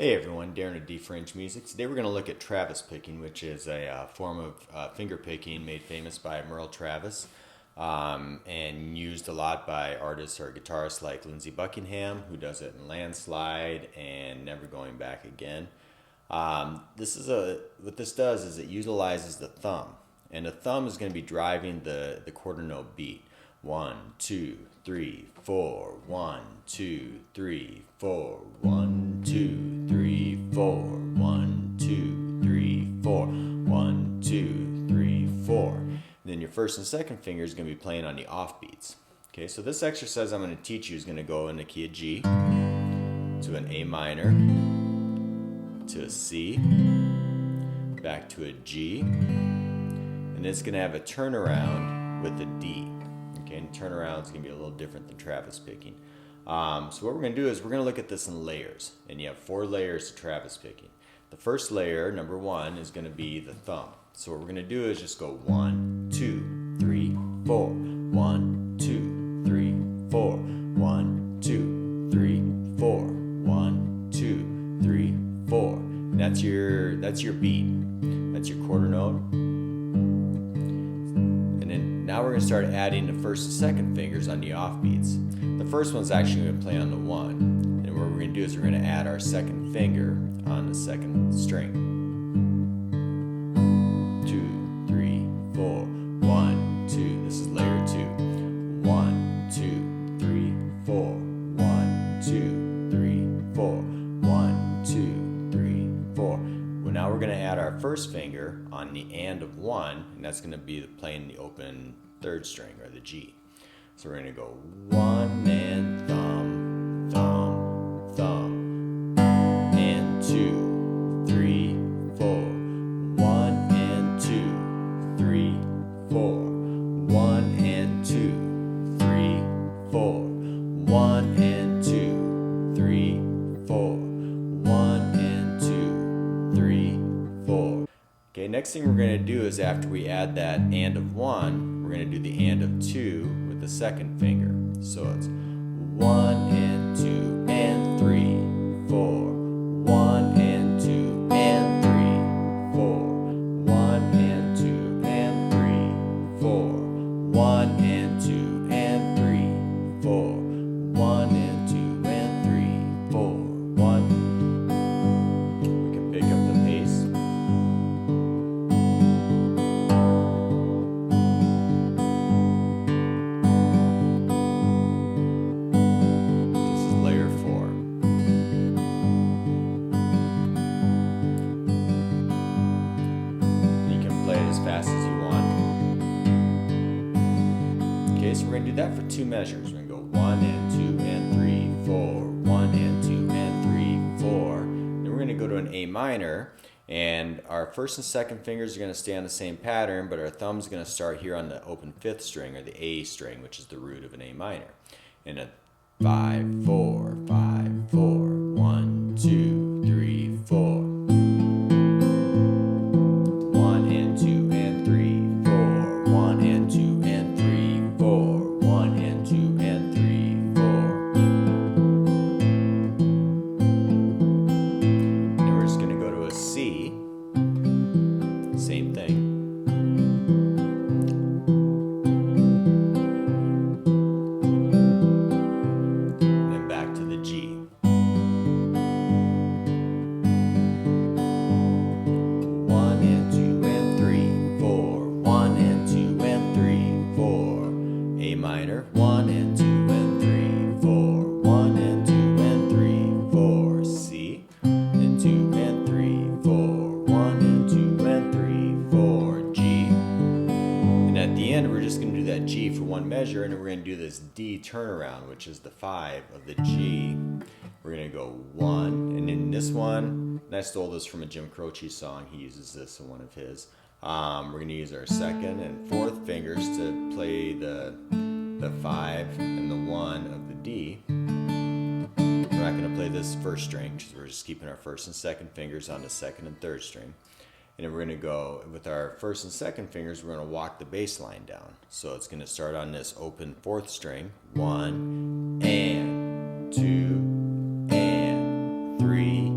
Hey everyone, Darren at D-Fringe Music. Today we're going to look at Travis picking, which is a form of finger picking made famous by Merle Travis and used a lot by artists or guitarists like Lindsey Buckingham, who does it in Landslide and Never Going Back Again. What this does is it utilizes the thumb, and the thumb is going to be driving the quarter note beat. 1, 2, 3, 4. 1, 2, 3, 4. 1, 2, 3, 4. 1, 2, 3, 4. 1, 2, 3, 4. And then your first and second finger is going to be playing on the off beats. Okay, so this exercise I'm going to teach you is going to go in the key of G, to an A minor, to a C, back to a G, and it's going to have a turnaround with a D. Okay, and turnaround is going to be a little different than Travis picking. So what we're going to do is we're going to look at this in layers, and you have 4 layers to Travis picking. The first layer, number 1, is going to be the thumb. So what we're going to do is just go 1, 2, 3, 4. 1, 2, 3, 4. 1, 2, 3, 4. 1, 2, 3, 4. And that's your beat. That's your quarter note. Now we're going to start adding the first and second fingers on the off beats. The first one's actually going to play on the 1. And what we're going to do is we're going to add our second finger on the second string. 2, 3, 4. 1, 2. This is layer 2. 1, 2, 3, 4. 1, 2, 3, 4. 1, 2, 3, 4. Well, now we're going to add our first finger on the and of 1, and that's going to be playing the open third string, or the G. So we're going to go 1 and thumb, thumb, thumb, and 2, 3, 4. 1 and 2, 3, 4. 1 and 2, 3, 4. 1 and 2, 3, 4. 1 and 2, 3, 4. Okay, next thing we're going to do is after we add that and of 1, we're going to do the and of 2 with the second finger. So it's 1 and 2 and 3, 4. 1 and 2 and 3, 4. 1 and 2 and 3, 4. 1 and 2 and 3, 4. 1 and 2 and 3, 4. 1. We can pick up the pace. As fast as you want. Okay, so we're going to do that for 2 measures. We're going to go 1 and 2 and 3, 4. 1 and 2 and 3, 4. Then we're going to go to an A minor, and our first and second fingers are going to stay on the same pattern, but our thumb's going to start here on the open 5th string, or the A string, which is the root of an A minor. And a 5, 4, 5, 4. 1, 2, 3, 4. 1 and 2 and 3, 4. 1 and 2 and 3, 4. 1 and 2 and 3, 4. Then we're just going to go to a C. Same thing. And then back to the G. 1 and 2 and 3, 4. 1 and 2 and 3, 4. A minor. 1 and 2 and 3, 4. 1 and 2 and 3, 4. C. And 2 and 3, 4. 1 and 2 and 3, 4. G. And at the end, we're just going to do that G for 1 measure, and then we're going to do this D turnaround, which is the 5 of the G. We're going to go 1, and in this one, and I stole this from a Jim Croce song. He uses this in one of his. We're going to use our second and fourth fingers to play the 5 and the 1 of the D. We're not going to play this first string, because we're just keeping our first and second fingers on the second and third string. And then we're going to go with our first and second fingers, we're going to walk the bass line down. So it's going to start on this open 4th string. 1 and 2 and 3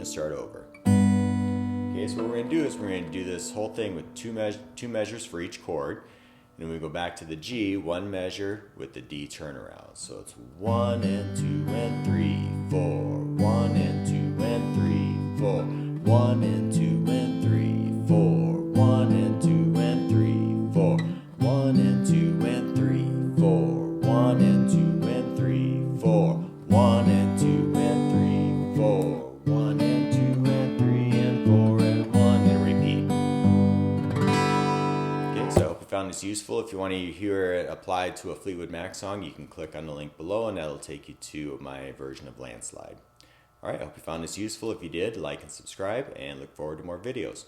start over. Okay, so what we're going to do is we're going to do this whole thing with two measures for each chord. And then we go back to the G, one measure with the D turnaround. So it's 1 and 2 and 3, 4, 1 and 2 and 3, 4, 1 and 2 and 3, 4, 1 and 2 and 3, 4, 1 and 2 and 3, 4, 1 and 2 and 3, 4, 1 and 2 and 3, 4, 1 and 2 and 3 and 4 and 1, and repeat. Okay, so I hope you found this useful. If you want to hear it applied to a Fleetwood Mac song, you can click on the link below and that'll take you to my version of Landslide. Alright, I hope you found this useful. If you did, like and subscribe, and look forward to more videos.